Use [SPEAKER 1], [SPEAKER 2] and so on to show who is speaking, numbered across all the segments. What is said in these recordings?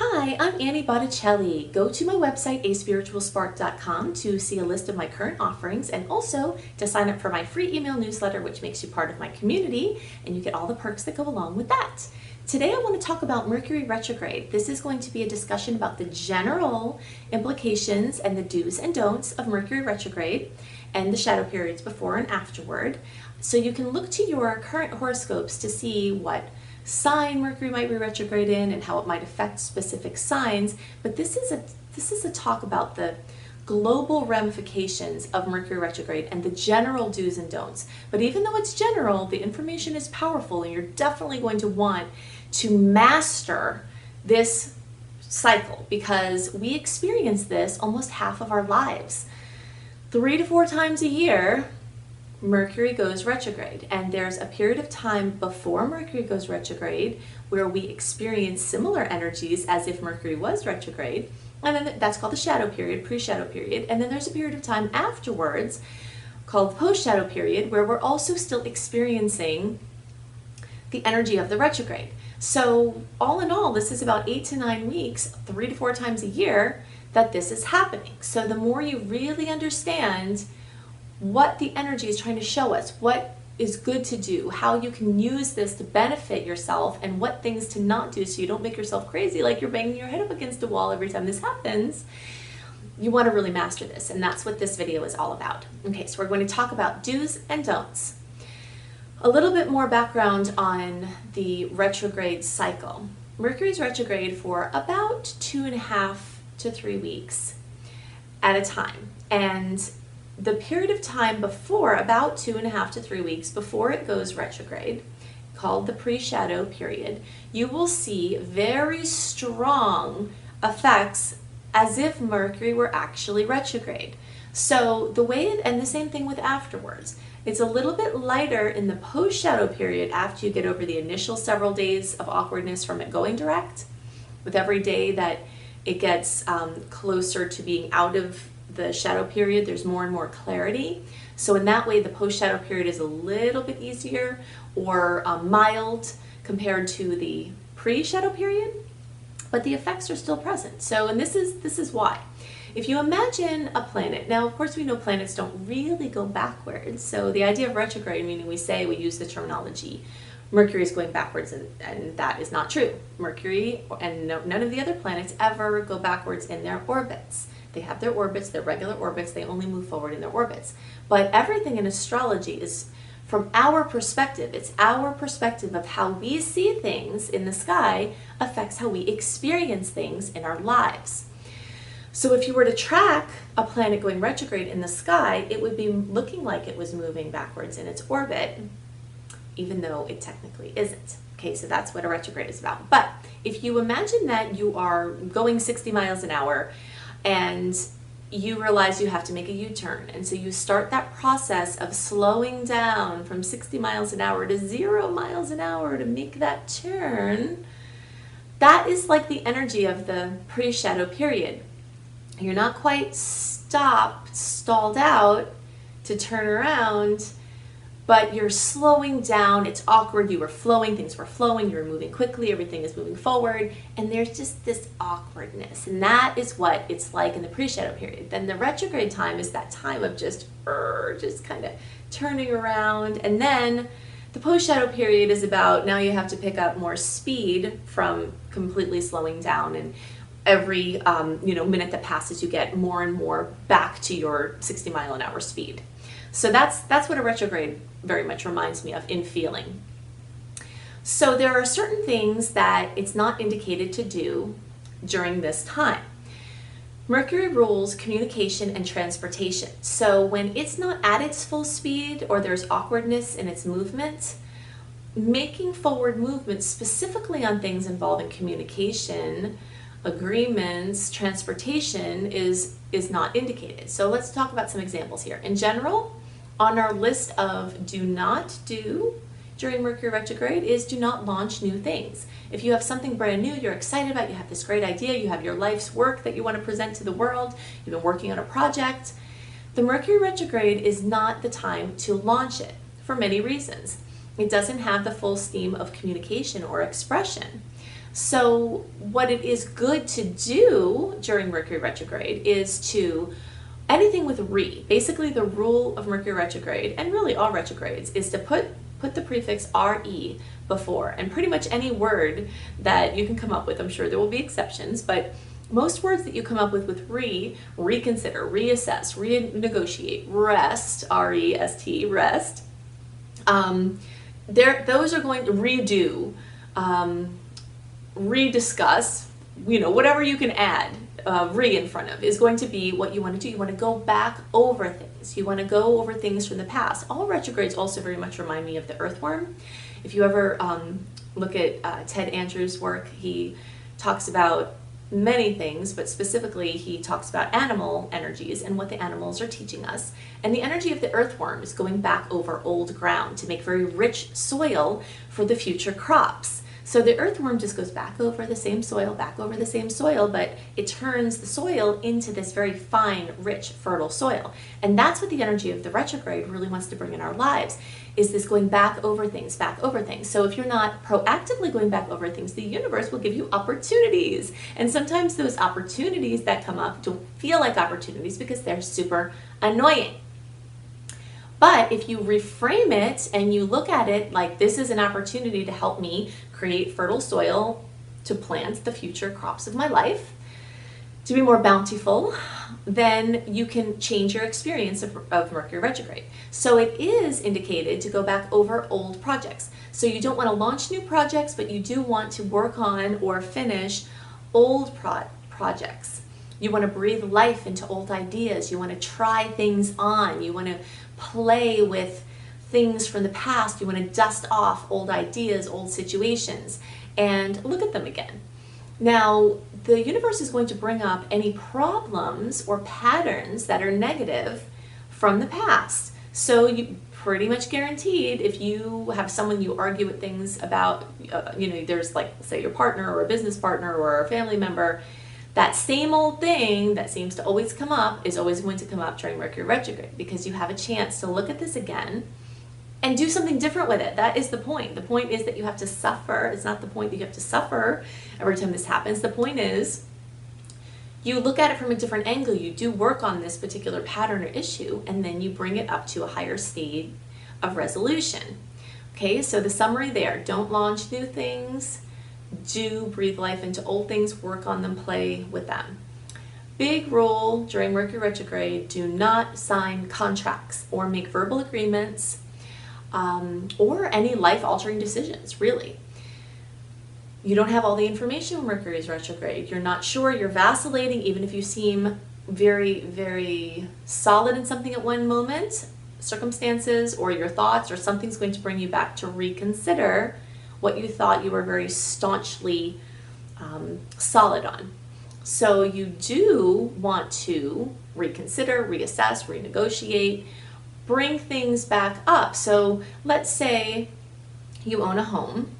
[SPEAKER 1] Hi, I'm Annie Botticelli. Go to my website, aspiritualspark.com, to see a list of my current offerings and also to sign up for my free email newsletter, which makes you part of my community, and you get all the perks that go along with that. Today I want to talk about Mercury retrograde. This is going to be a discussion about the general implications and the do's and don'ts of Mercury retrograde and the shadow periods before and afterward. So you can look to your current horoscopes to see what sign Mercury might be retrograde in and how it might affect specific signs, but this is a talk about the global ramifications of Mercury retrograde and the general do's and don'ts. But even though it's general, the information is powerful and you're definitely going to want to master this cycle because we experience this almost half of our lives. 3 to 4 times a year, Mercury goes retrograde, and there's a period of time before Mercury goes retrograde where we experience similar energies as if Mercury was retrograde, and then that's called the shadow period, pre-shadow period, and then there's a period of time afterwards called post-shadow period where we're also still experiencing the energy of the retrograde. So all in all, this is about 8 to 9 weeks, 3 to 4 times a year that this is happening. So the more you really understand what the energy is trying to show us, what is good to do, how you can use this to benefit yourself, and what things to not do so you don't make yourself crazy like you're banging your head up against a wall every time this happens. You want to really master this, and that's what this video is all about. Okay, so we're going to talk about do's and don'ts. A little bit more background on the retrograde cycle. Mercury's retrograde for about 2.5 to 3 weeks at a time, and the period of time before, about 2.5 to 3 weeks before it goes retrograde, called the pre-shadow period, you will see very strong effects as if Mercury were actually retrograde. So the way, and the same thing with afterwards, it's a little bit lighter in the post-shadow period after you get over the initial several days of awkwardness from it going direct. With every day that it gets closer to being out of the shadow period, there's more and more clarity. So in that way, the post-shadow period is a little bit easier or mild compared to the pre-shadow period, but the effects are still present. So, and this is why. If you imagine a planet, now of course we know planets don't really go backwards. So the idea of retrograde, meaning we use the terminology, Mercury is going backwards, and that is not true. Mercury and none of the other planets ever go backwards in their orbits. They have their orbits, their regular orbits, they only move forward in their orbits. But everything in astrology is from our perspective. It's our perspective of how we see things in the sky affects how we experience things in our lives. So if you were to track a planet going retrograde in the sky, it would be looking like it was moving backwards in its orbit, even though it technically isn't. Okay, so that's what a retrograde is about. But if you imagine that you are going 60 miles an hour and you realize you have to make a U-turn, and so you start that process of slowing down from 60 miles an hour to 0 miles an hour to make that turn, that is like the energy of the pre-shadow period. You're not quite stalled out to turn around, but you're slowing down. It's awkward. You were flowing, things were flowing, you were moving quickly, everything is moving forward, and there's just this awkwardness, and that is what it's like in the pre-shadow period. Then the retrograde time is that time of just kind of turning around, and then the post-shadow period is about, now you have to pick up more speed from completely slowing down, and every minute that passes you get more and more back to your 60 mile an hour speed. So that's what a retrograde very much reminds me of in feeling. So there are certain things that it's not indicated to do during this time. Mercury rules communication and transportation. So when it's not at its full speed or there's awkwardness in its movement, making forward movements specifically on things involving communication, agreements, transportation is not indicated. So let's talk about some examples here. In general, on our list of do not do during Mercury retrograde is do not launch new things. If you have something brand new you're excited about, you have this great idea, you have your life's work that you want to present to the world, you've been working on a project, the Mercury retrograde is not the time to launch it for many reasons. It doesn't have the full steam of communication or expression. So what it is good to do during Mercury retrograde is to, anything with re, basically the rule of Mercury retrograde, and really all retrogrades, is to put the prefix re before, and pretty much any word that you can come up with. I'm sure there will be exceptions, but most words that you come up with reconsider, reassess, renegotiate, rest, R-E-S-T, rest, those are going to redo, rediscuss, whatever you can add re in front of is going to be what you want to do. You want to go back over things. You want to go over things from the past. All retrogrades also very much remind me of the earthworm. If you ever look at Ted Andrews' work, he talks about many things, but specifically he talks about animal energies and what the animals are teaching us. And the energy of the earthworm is going back over old ground to make very rich soil for the future crops. So the earthworm just goes back over the same soil, but it turns the soil into this very fine, rich, fertile soil. And that's what the energy of the retrograde really wants to bring in our lives, is this going back over things. So if you're not proactively going back over things, the universe will give you opportunities. And sometimes those opportunities that come up don't feel like opportunities because they're super annoying. But if you reframe it and you look at it like this is an opportunity to help me create fertile soil to plant the future crops of my life, to be more bountiful, then you can change your experience of Mercury retrograde. So it is indicated to go back over old projects. So you don't want to launch new projects, but you do want to work on or finish old projects. You want to breathe life into old ideas. You want to try things on. You want to play with things from the past. You want to dust off old ideas, old situations, and look at them again. Now, the universe is going to bring up any problems or patterns that are negative from the past. So you pretty much guaranteed, if you have someone you argue with things about, there's like, say, your partner or a business partner or a family member, that same old thing that seems to always come up is always going to come up during Mercury retrograde, because you have a chance to look at this again and do something different with it. That is the point. The point is that you have to suffer. It's not the point that you have to suffer every time this happens. The point is you look at it from a different angle. You do work on this particular pattern or issue, and then you bring it up to a higher state of resolution. Okay, so the summary there: don't launch new things. Do breathe life into old things, work on them, play with them. Big rule during Mercury retrograde: do not sign contracts or make verbal agreements or any life-altering decisions, really. You don't have all the information when Mercury is retrograde. You're not sure, you're vacillating, even if you seem very, very solid in something at one moment, circumstances or your thoughts or something's going to bring you back to reconsider what you thought you were very staunchly solid on. So you do want to reconsider, reassess, renegotiate, bring things back up. So let's say you own a home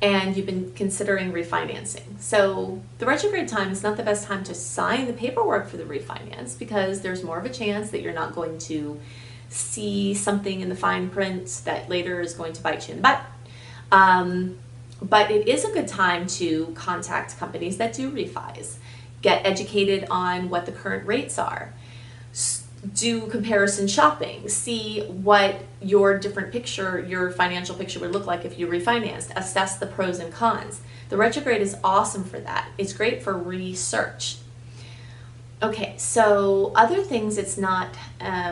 [SPEAKER 1] and you've been considering refinancing. So the retrograde time is not the best time to sign the paperwork for the refinance, because there's more of a chance that you're not going to see something in the fine print that later is going to bite you in the butt. But it is a good time to contact companies that do refis, get educated on what the current rates are, do comparison shopping, see what your different picture, your financial picture would look like if you refinanced, assess the pros and cons. The retrograde is awesome for that. It's great for research. Okay, so other things it's not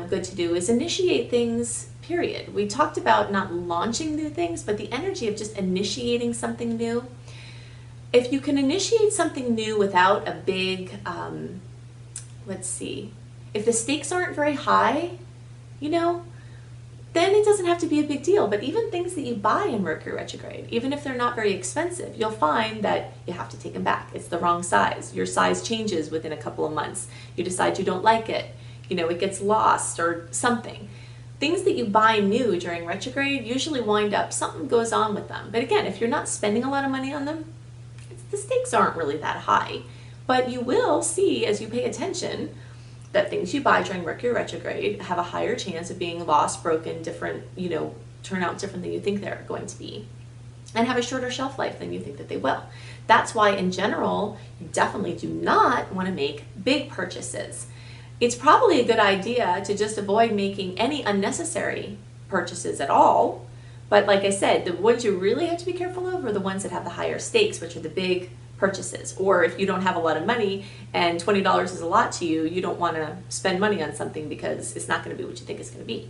[SPEAKER 1] good to do is initiate things, period. We talked about not launching new things, but the energy of just initiating something new. If you can initiate something new without a big, if the stakes aren't very high, then it doesn't have to be a big deal. But even things that you buy in Mercury retrograde, even if they're not very expensive, you'll find that you have to take them back. It's the wrong size. Your size changes within a couple of months. You decide you don't like it. It gets lost or something. Things that you buy new during retrograde usually wind up, something goes on with them. But again, if you're not spending a lot of money on them, the stakes aren't really that high. But you will see, as you pay attention, that things you buy during Mercury retrograde have a higher chance of being lost, broken, different, turn out different than you think they're going to be, and have a shorter shelf life than you think that they will. That's why in general, you definitely do not want to make big purchases. It's probably a good idea to just avoid making any unnecessary purchases at all. But like I said, the ones you really have to be careful of are the ones that have the higher stakes, which are the big purchases. Or if you don't have a lot of money and $20 is a lot to you, you don't want to spend money on something because it's not going to be what you think it's going to be.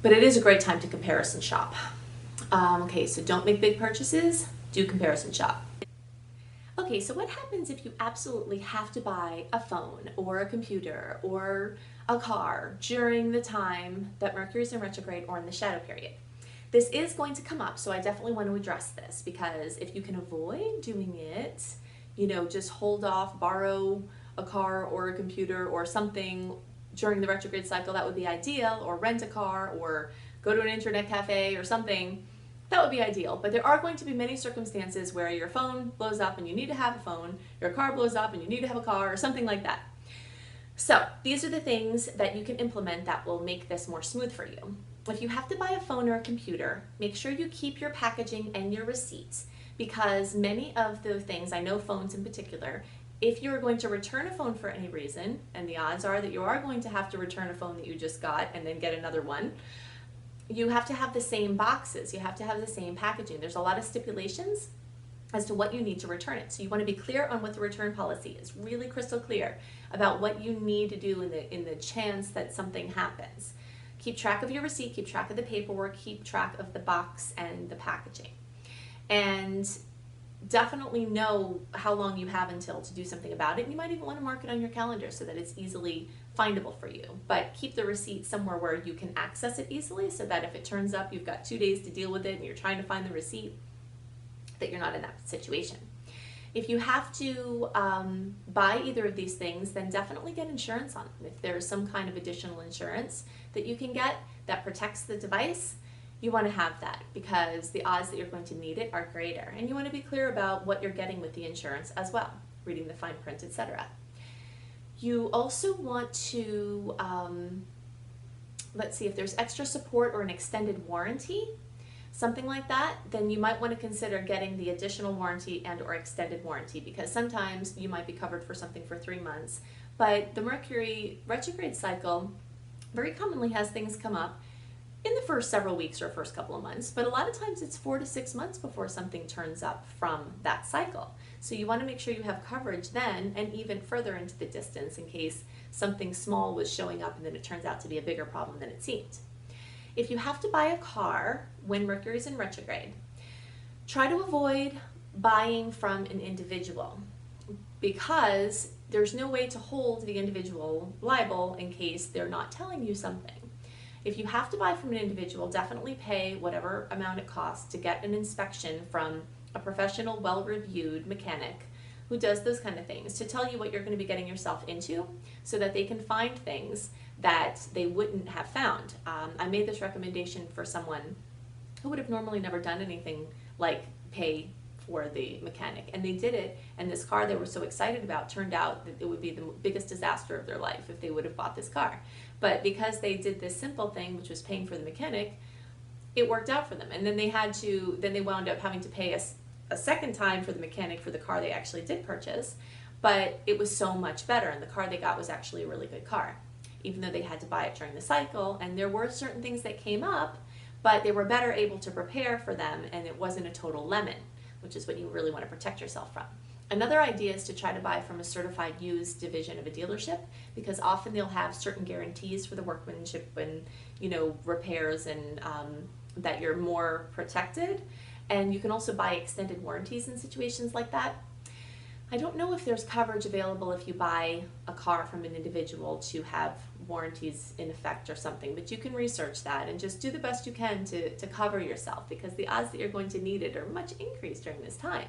[SPEAKER 1] But it is a great time to comparison shop. Okay, so don't make big purchases, do comparison shop. Okay, so what happens if you absolutely have to buy a phone or a computer or a car during the time that Mercury is in retrograde or in the shadow period? This is going to come up, so I definitely want to address this, because if you can avoid doing it, just hold off, borrow a car or a computer or something during the retrograde cycle, that would be ideal, or rent a car or go to an internet cafe or something. That would be ideal, but there are going to be many circumstances where your phone blows up and you need to have a phone, your car blows up and you need to have a car, or something like that. So these are the things that you can implement that will make this more smooth for you. If you have to buy a phone or a computer, make sure you keep your packaging and your receipts, because many of the things, I know phones in particular, if you're going to return a phone for any reason, and the odds are that you are going to have to return a phone that you just got and then get another one, you have to have the same boxes, you have to have the same packaging. There's a lot of stipulations as to what you need to return it. So you want to be clear on what the return policy is, really crystal clear about what you need to do in the chance that something happens. Keep track of your receipt, keep track of the paperwork, keep track of the box and the packaging. And definitely know how long you have until to do something about it. You might even want to mark it on your calendar so that it's easily findable for you. But keep the receipt somewhere where you can access it easily, so that if it turns up, you've got 2 days to deal with it and you're trying to find the receipt, that you're not in that situation. If you have to buy either of these things, then definitely get insurance on them. If there's some kind of additional insurance that you can get that protects the device, you want to have that, because the odds that you're going to need it are greater. And you want to be clear about what you're getting with the insurance as well, reading the fine print, etc. You also want to, let's see, if there's extra support or an extended warranty, something like that, then you might want to consider getting the additional warranty and or extended warranty, because sometimes you might be covered for something for 3 months, but the Mercury retrograde cycle very commonly has things come up in the first several weeks or first couple of months, but a lot of times it's 4 to 6 months before something turns up from that cycle. So you want to make sure you have coverage then, and even further into the distance, in case something small was showing up and then it turns out to be a bigger problem than it seemed. If you have to buy a car when Mercury's in retrograde, try to avoid buying from an individual, because there's no way to hold the individual liable in case they're not telling you something. If you have to buy from an individual, definitely pay whatever amount it costs to get an inspection from a professional, well-reviewed mechanic who does those kind of things, to tell you what you're going to be getting yourself into, so that they can find things that they wouldn't have found. I made this recommendation for someone who would have normally never done anything like pay for the mechanic, and they did it, and this car they were so excited about turned out that it would be the biggest disaster of their life if they would have bought this car. But because they did this simple thing, which was paying for the mechanic, it worked out for them. And then they wound up having to pay a second time for the mechanic for the car they actually did purchase, but it was so much better, and the car they got was actually a really good car, even though they had to buy it during the cycle, and there were certain things that came up, but they were better able to prepare for them, and it wasn't a total lemon, which is what you really want to protect yourself from. Another idea is to try to buy from a certified used division of a dealership, because often they'll have certain guarantees for the workmanship and repairs, and that you're more protected. And you can also buy extended warranties in situations like that. I don't know if there's coverage available if you buy a car from an individual to have warranties in effect or something, but you can research that and just do the best you can to cover yourself, because the odds that you're going to need it are much increased during this time.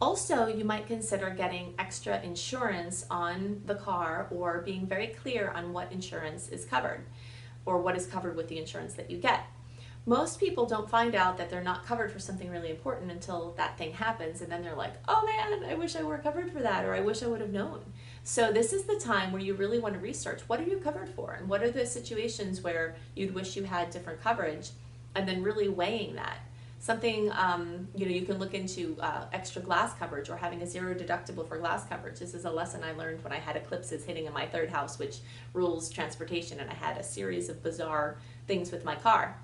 [SPEAKER 1] Also, you might consider getting extra insurance on the car, or being very clear on what insurance is covered, or what is covered with the insurance that you get. Most people don't find out that they're not covered for something really important until that thing happens, and then they're like, oh man, I wish I were covered for that, or I wish I would have known. So this is the time where you really want to research, what are you covered for, and what are the situations where you'd wish you had different coverage, and then really weighing that. Something, you can look into extra glass coverage or having a zero deductible for glass coverage. This is a lesson I learned when I had eclipses hitting in my third house, which rules transportation, and I had a series of bizarre things with my car.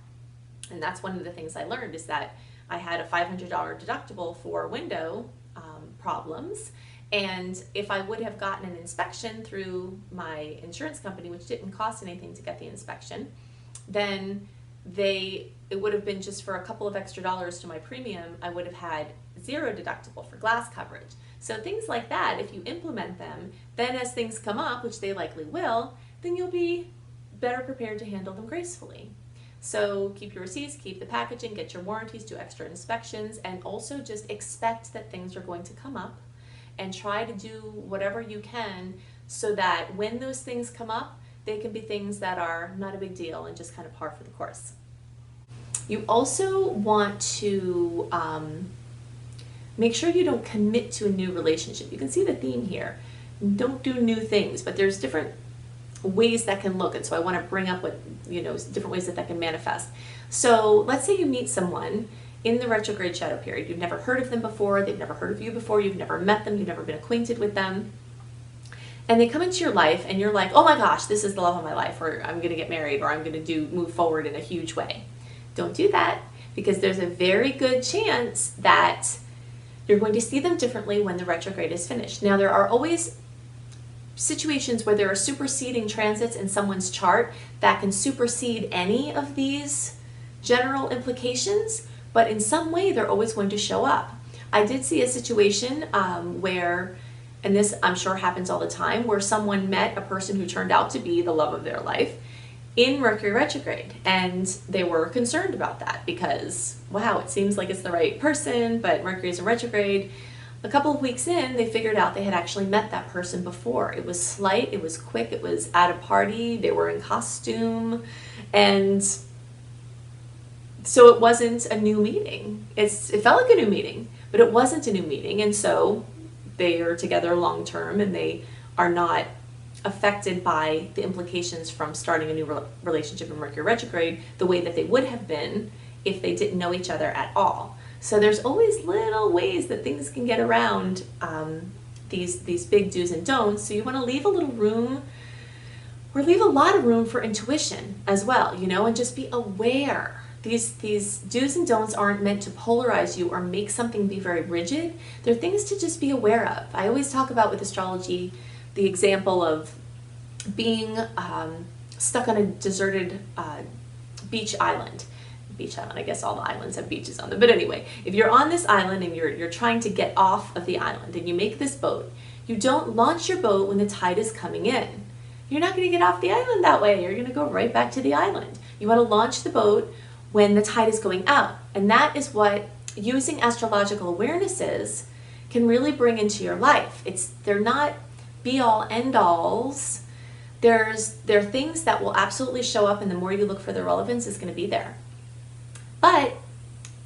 [SPEAKER 1] And that's one of the things I learned, is that I had a $500 deductible for window problems. And if I would have gotten an inspection through my insurance company, which didn't cost anything to get the inspection, then it would have been just for a couple of extra dollars to my premium, I would have had zero deductible for glass coverage. So things like that, if you implement them, then as things come up, which they likely will, then you'll be better prepared to handle them gracefully. So keep your receipts, keep the packaging, get your warranties, do extra inspections, and also just expect that things are going to come up, and try to do whatever you can so that when those things come up, they can be things that are not a big deal and just kind of par for the course. You also want to make sure you don't commit to a new relationship. You can see the theme here. Don't do new things, but there's different ways that can look, and so I want to bring up different ways that can manifest. So let's say you meet someone in the retrograde shadow period. You've never heard of them before, they've never heard of you before, you've never met them, you've never been acquainted with them, and they come into your life and you're like, oh my gosh, this is the love of my life, or I'm going to get married, or I'm going to move forward in a huge way. Don't do that, because there's a very good chance that you're going to see them differently when the retrograde is finished. Now, there are always situations where there are superseding transits in someone's chart that can supersede any of these general implications, but in some way they're always going to show up. I did see a situation where, and this I'm sure happens all the time, where someone met a person who turned out to be the love of their life in Mercury retrograde, and they were concerned about that because, wow, it seems like it's the right person, but Mercury's in retrograde. A couple of weeks in, they figured out they had actually met that person before. It was slight, it was quick, it was at a party, they were in costume, and so it wasn't a new meeting. It felt like a new meeting, but it wasn't a new meeting, and so they are together long term, and they are not affected by the implications from starting a new relationship in Mercury retrograde the way that they would have been if they didn't know each other at all. So there's always little ways that things can get around these big do's and don'ts. So you want to leave a little room, or leave a lot of room, for intuition as well, and just be aware. These do's and don'ts aren't meant to polarize you or make something be very rigid. They're things to just be aware of. I always talk about with astrology the example of being stuck on a deserted beach island. I guess all the islands have beaches on them. But anyway, if you're on this island and you're trying to get off of the island and you make this boat, you don't launch your boat when the tide is coming in. You're not going to get off the island that way. You're going to go right back to the island. You want to launch the boat when the tide is going out. And that is what using astrological awarenesses can really bring into your life. They're not be-all, end-alls. There are things that will absolutely show up, and the more you look for the relevance is going to be there. But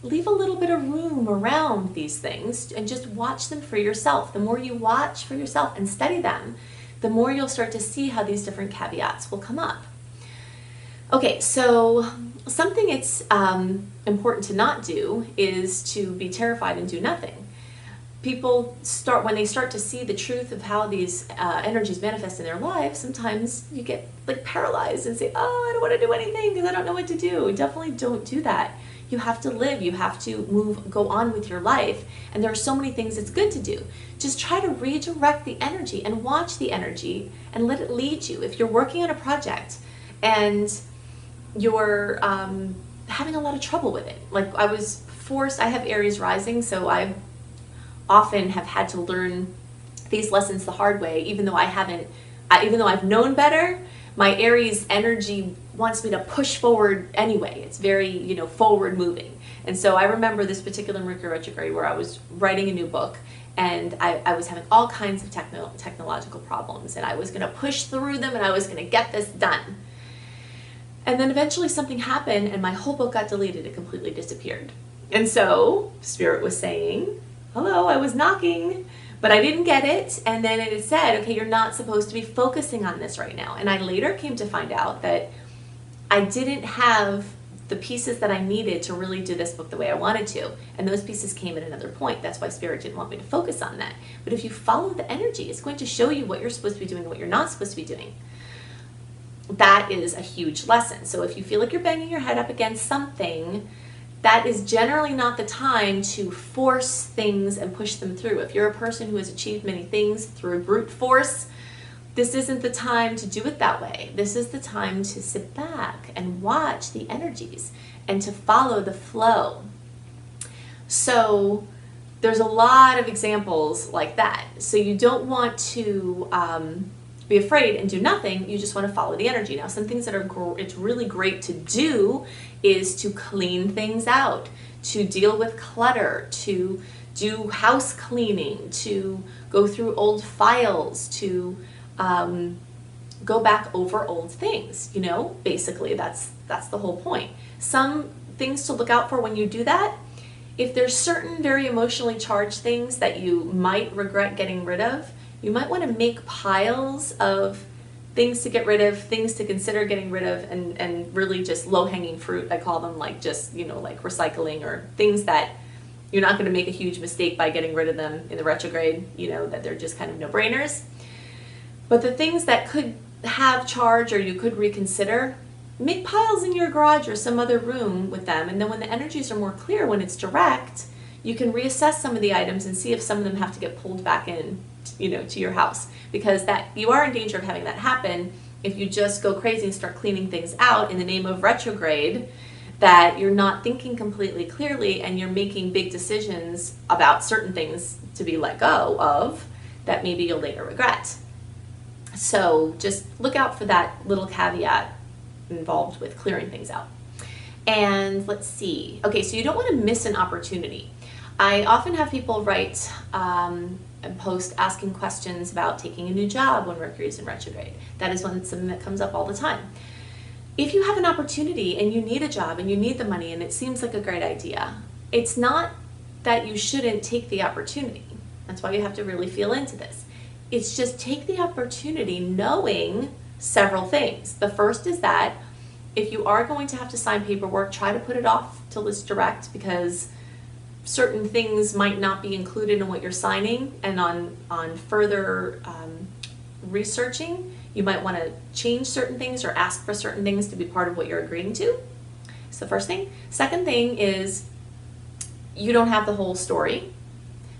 [SPEAKER 1] leave a little bit of room around these things and just watch them for yourself. The more you watch for yourself and study them, the more you'll start to see how these different caveats will come up. Okay, so something it's important to not do is to be terrified and do nothing. People when they start to see the truth of how these energies manifest in their lives, sometimes you get paralyzed and say, oh, I don't want to do anything because I don't know what to do. Definitely don't do that. You have to live, you have to go on with your life, and there are so many things it's good to do. Just try to redirect the energy and watch the energy and let it lead you. If you're working on a project and you're having a lot of trouble with it, I have Aries rising, so I often have had to learn these lessons the hard way, even though I've known better. My Aries energy wants me to push forward anyway. It's very, forward moving. And so I remember this particular Mercury retrograde where I was writing a new book, and I was having all kinds of technological problems, and I was going to push through them, and I was going to get this done. And then eventually something happened, and my whole book got deleted. It completely disappeared. And so Spirit was saying, hello, I was knocking, but I didn't get it. And then it said, okay, you're not supposed to be focusing on this right now. And I later came to find out that I didn't have the pieces that I needed to really do this book the way I wanted to. And those pieces came at another point. That's why Spirit didn't want me to focus on that. But if you follow the energy, it's going to show you what you're supposed to be doing and what you're not supposed to be doing. That is a huge lesson. So if you feel like you're banging your head up against something, that is generally not the time to force things and push them through. If you're a person who has achieved many things through brute force, this isn't the time to do it that way. This is the time to sit back and watch the energies and to follow the flow. So there's a lot of examples like that. So you don't want to be afraid and do nothing. You just want to follow the energy. Now, some things that it's really great to do is to clean things out, to deal with clutter, to do house cleaning, to go through old files, to go back over old things. You know, basically that's the whole point. Some things to look out for when you do that: if there's certain very emotionally charged things that you might regret getting rid of, you might want to make piles of things to get rid of, things to consider getting rid of, and really just low-hanging fruit. I call them, like, just, you know, like recycling, or things that you're not going to make a huge mistake by getting rid of them in the retrograde, you know, that they're just kind of no-brainers. But the things that could have charge or you could reconsider, make piles in your garage or some other room with them, and then when the energies are more clear, when it's direct, you can reassess some of the items and see if some of them have to get pulled back in, you know, to your house, because that you are in danger of having that happen if you just go crazy and start cleaning things out in the name of retrograde, that you're not thinking completely clearly and you're making big decisions about certain things to be let go of that maybe you'll later regret. So just look out for that little caveat involved with clearing things out. And let's see. Okay, so you don't want to miss an opportunity. I often have people write and post asking questions about taking a new job when Mercury is in retrograde. That is something that comes up all the time. If you have an opportunity and you need a job and you need the money and it seems like a great idea, it's not that you shouldn't take the opportunity. That's why you have to really feel into this. It's just take the opportunity knowing several things. The first is that if you are going to have to sign paperwork, try to put it off till it's direct, because certain things might not be included in what you're signing, and on further researching, you might want to change certain things or ask for certain things to be part of what you're agreeing to. It's the first thing. Second thing is you don't have the whole story,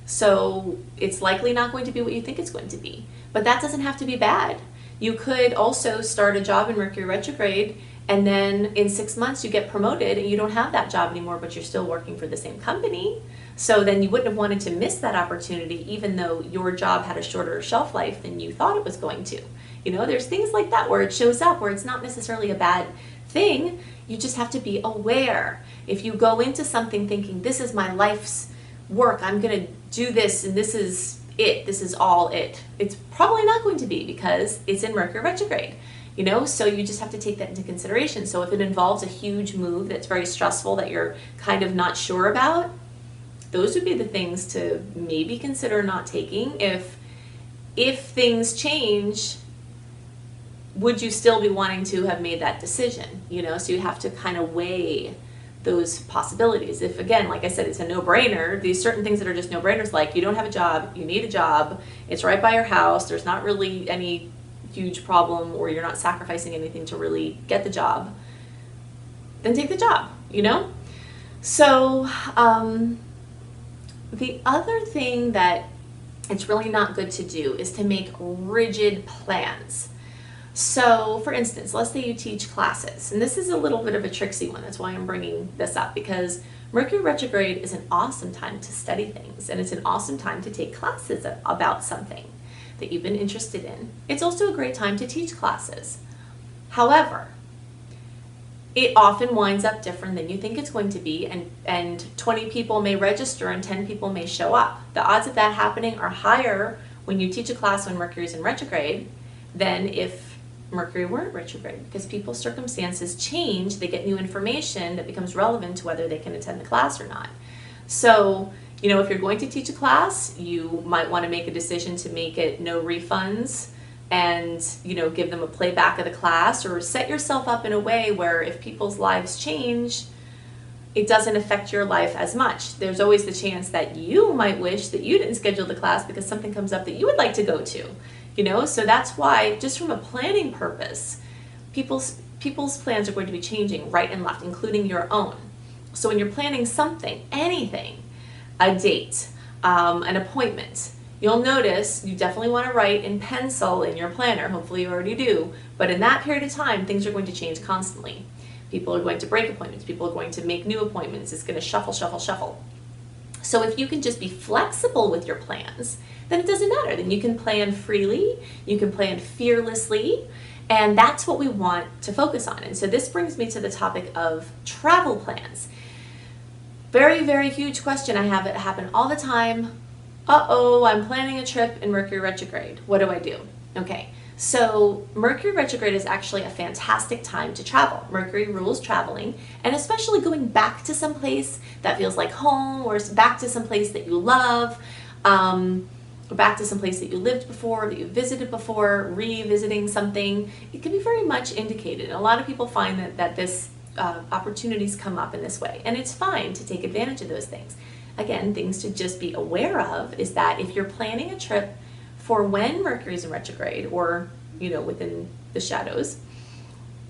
[SPEAKER 1] so it's likely not going to be what you think it's going to be. But that doesn't have to be bad. You could also start a job in Mercury retrograde, and then in 6 months you get promoted and you don't have that job anymore, but you're still working for the same company. So then you wouldn't have wanted to miss that opportunity, even though your job had a shorter shelf life than you thought it was going to. You know, there's things like that where it shows up, where it's not necessarily a bad thing. You just have to be aware. If you go into something thinking, this is my life's work, I'm going to do this, and this is it, this is all it, it's probably not going to be, because it's in Mercury retrograde. You know, so you just have to take that into consideration. So if it involves a huge move that's very stressful that you're kind of not sure about, those would be the things to maybe consider not taking. If things change, would you still be wanting to have made that decision? You know, so you have to kind of weigh those possibilities. If, again, like I said, it's a no-brainer, these certain things that are just no-brainers, like you don't have a job, you need a job, it's right by your house, there's not really any huge problem, or you're not sacrificing anything to really get the job, then take the job, you know? So the other thing that it's really not good to do is to make rigid plans. So for instance, let's say you teach classes, and this is a little bit of a tricksy one, that's why I'm bringing this up, because Mercury retrograde is an awesome time to study things, and it's an awesome time to take classes about something that you've been interested in. It's also a great time to teach classes. However, it often winds up different than you think it's going to be, and 20 people may register and 10 people may show up. The odds of that happening are higher when you teach a class when Mercury is in retrograde than if Mercury weren't retrograde, because people's circumstances change, they get new information that becomes relevant to whether they can attend the class or not. So, you know, if you're going to teach a class, you might want to make a decision to make it no refunds and, you know, give them a playback of the class, or set yourself up in a way where if people's lives change, it doesn't affect your life as much. There's always the chance that you might wish that you didn't schedule the class because something comes up that you would like to go to, you know? So that's why, just from a planning purpose, people's plans are going to be changing right and left, including your own. So when you're planning something, anything, a date, an appointment, you'll notice you definitely want to write in pencil in your planner. Hopefully you already do. But in that period of time, things are going to change constantly. People are going to break appointments. People are going to make new appointments. It's going to shuffle, shuffle, shuffle. So if you can just be flexible with your plans, then it doesn't matter. Then you can plan freely. You can plan fearlessly. And that's what we want to focus on. And so this brings me to the topic of travel plans. Very, very huge question. I have it happen all the time. Uh-oh, I'm planning a trip in Mercury retrograde. What do I do? Okay, so Mercury retrograde is actually a fantastic time to travel. Mercury rules traveling, and especially going back to some place that feels like home, or back to some place that you love, or back to some place that you lived before, that you visited before, revisiting something. It can be very much indicated. And a lot of people find that this opportunities come up in this way, and it's fine to take advantage of those things. Again, things to just be aware of is that if you're planning a trip for when Mercury's in retrograde, or, you know, within the shadows,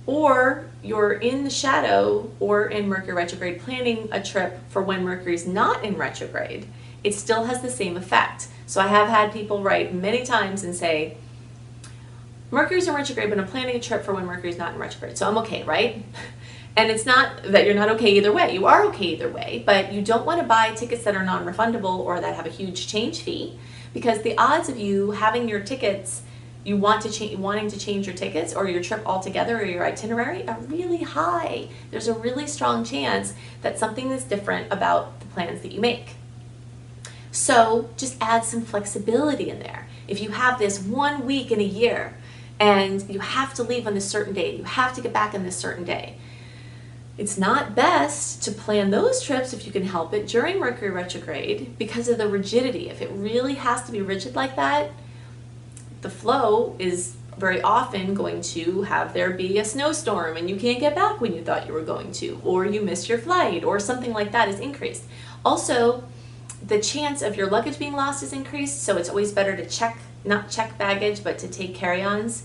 [SPEAKER 1] or you're in the shadow or in Mercury retrograde planning a trip for when Mercury's not in retrograde, it still has the same effect. So I have had people write many times and say, Mercury's in retrograde, but I'm planning a trip for when Mercury's not in retrograde, so I'm okay, right? And it's not that you're not okay either way. You are okay either way, but you don't want to buy tickets that are non-refundable or that have a huge change fee, because the odds of you having your tickets, wanting to change your tickets or your trip altogether or your itinerary are really high. There's a really strong chance that something is different about the plans that you make. So just add some flexibility in there. If you have this 1 week in a year and you have to leave on this certain date, you have to get back on this certain day, it's not best to plan those trips, if you can help it, during Mercury retrograde because of the rigidity. If it really has to be rigid like that, the flow is very often going to have there be a snowstorm and you can't get back when you thought you were going to, or you missed your flight, or something like that is increased. Also, the chance of your luggage being lost is increased, so it's always better to not check baggage, but to take carry-ons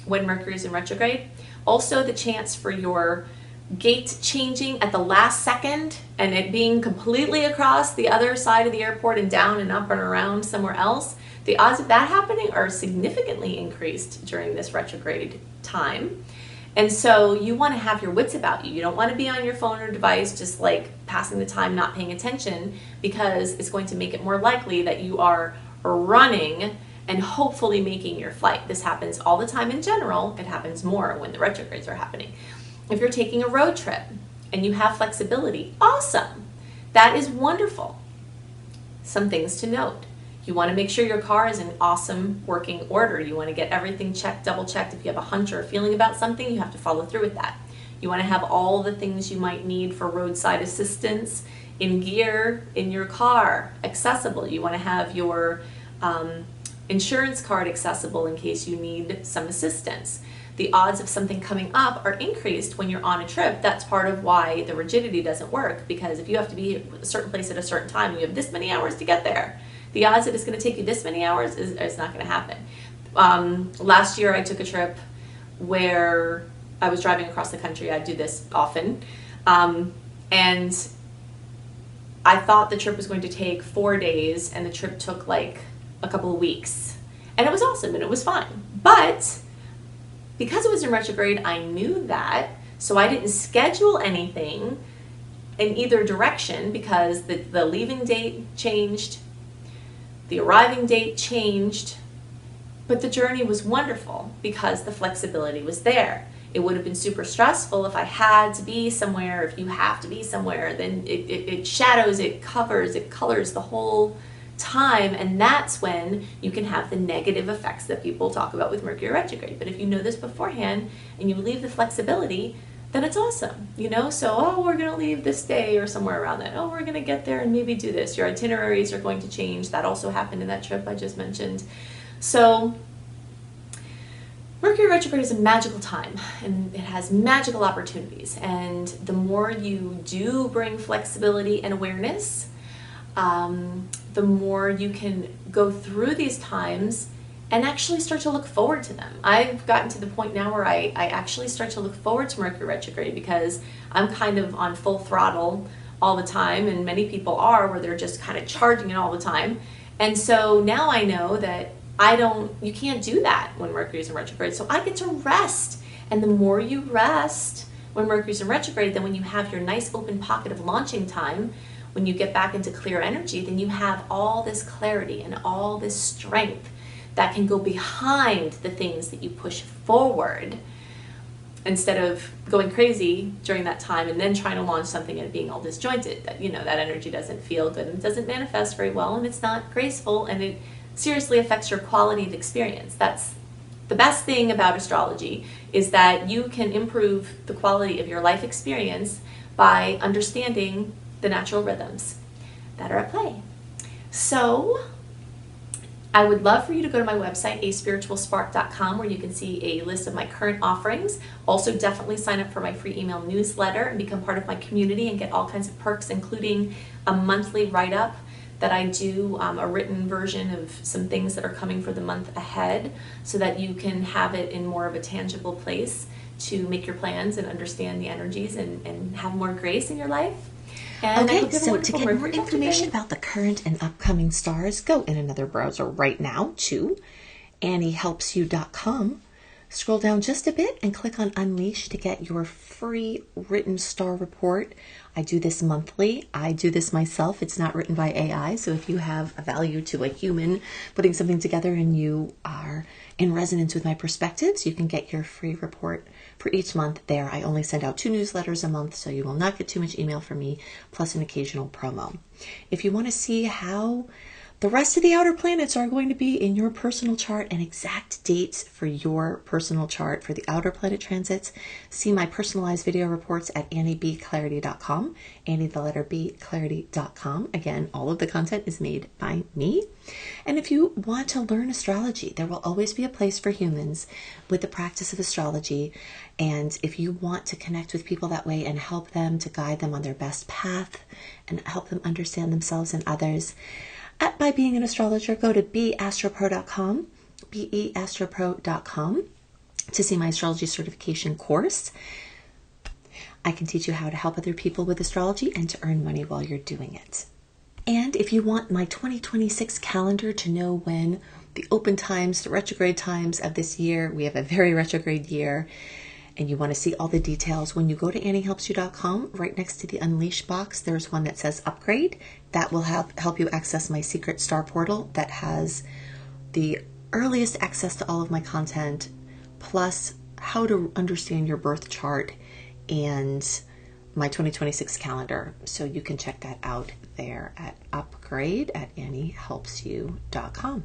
[SPEAKER 1] when Mercury is in retrograde. Also, the chance for your gate changing at the last second and it being completely across the other side of the airport and down and up and around somewhere else, the odds of that happening are significantly increased during this retrograde time. And so you want to have your wits about you. You don't want to be on your phone or device just like passing the time, not paying attention, because it's going to make it more likely that you are running and hopefully making your flight. This happens all the time in general. It happens more when the retrogrades are happening. If you're taking a road trip and you have flexibility, awesome. That is wonderful. Some things to note. You want to make sure your car is in awesome working order. You want to get everything checked, double checked. If you have a hunch or a feeling about something, you have to follow through with that. You want to have all the things you might need for roadside assistance in gear in your car accessible. You want to have your insurance card accessible in case you need some assistance. The odds of something coming up are increased when you're on a trip. That's part of why the rigidity doesn't work, because if you have to be at a certain place at a certain time, you have this many hours to get there. The odds that it's going to take you this many hours is not going to happen. Last year I took a trip where I was driving across the country. I do this often. And I thought the trip was going to take 4 days, and the trip took like a couple of weeks. And it was awesome and it was fun. But because it was in retrograde, I knew that, so I didn't schedule anything in either direction, because the leaving date changed, the arriving date changed, but the journey was wonderful because the flexibility was there. It would have been super stressful if I had to be somewhere. If you have to be somewhere, then it shadows, it covers, it colors the whole time, and that's when you can have the negative effects that people talk about with Mercury retrograde. But if you know this beforehand and you leave the flexibility, then it's awesome, you know? So, oh, we're gonna leave this day or somewhere around that. Oh, we're gonna get there and maybe do this. Your itineraries are going to change. That also happened in that trip I just mentioned. So Mercury retrograde is a magical time, and it has magical opportunities. And the more you do bring flexibility and awareness, the more you can go through these times and actually start to look forward to them. I've gotten to the point now where I actually start to look forward to Mercury retrograde, because I'm kind of on full throttle all the time, and many people are, where they're just kind of charging it all the time. And so now I know that you can't do that when Mercury's in retrograde. So I get to rest. And the more you rest when Mercury's in retrograde, then when you have your nice open pocket of launching time, when you get back into clear energy, then you have all this clarity and all this strength that can go behind the things that you push forward, instead of going crazy during that time and then trying to launch something and it being all disjointed. That energy doesn't feel good, and it doesn't manifest very well, and it's not graceful, and it seriously affects your quality of experience. That's the best thing about astrology, is that you can improve the quality of your life experience by understanding the natural rhythms that are at play. So I would love for you to go to my website, aspiritualspark.com, where you can see a list of my current offerings. Also, definitely sign up for my free email newsletter and become part of my community and get all kinds of perks, including a monthly write-up that I do, a written version of some things that are coming for the month ahead, so that you can have it in more of a tangible place to make your plans and understand the energies and have more grace in your life. And
[SPEAKER 2] okay, so to get more information about the current and upcoming stars, go in another browser right now to AnnieHelpsYou.com. Scroll down just a bit and click on Unleash to get your free written star report. I do this monthly. I do this myself. It's not written by AI, so if you have a value to a human putting something together and you are in resonance with my perspectives, you can get your free report for each month there. I only send out 2 newsletters a month, so you will not get too much email from me, plus an occasional promo. If you want to see how the rest of the outer planets are going to be in your personal chart and exact dates for your personal chart for the outer planet transits, see my personalized video reports at AnnieBClarity.com, Annie the letter B, Clarity.com. Again, all of the content is made by me. And if you want to learn astrology, there will always be a place for humans with the practice of astrology. And if you want to connect with people that way and help them to guide them on their best path and help them understand themselves and others, by being an astrologer, go to beastropro.com, beastropro.com, to see my astrology certification course. I can teach you how to help other people with astrology and to earn money while you're doing it. And if you want my 2026 calendar to know when the open times, the retrograde times of this year, we have a very retrograde year, and you want to see all the details, when you go to AnnieHelpsYou.com, right next to the Unleash box, there's one that says Upgrade. That will help you access my secret star portal that has the earliest access to all of my content, plus how to understand your birth chart and my 2026 calendar. So you can check that out there at Upgrade at AnnieHelpsYou.com.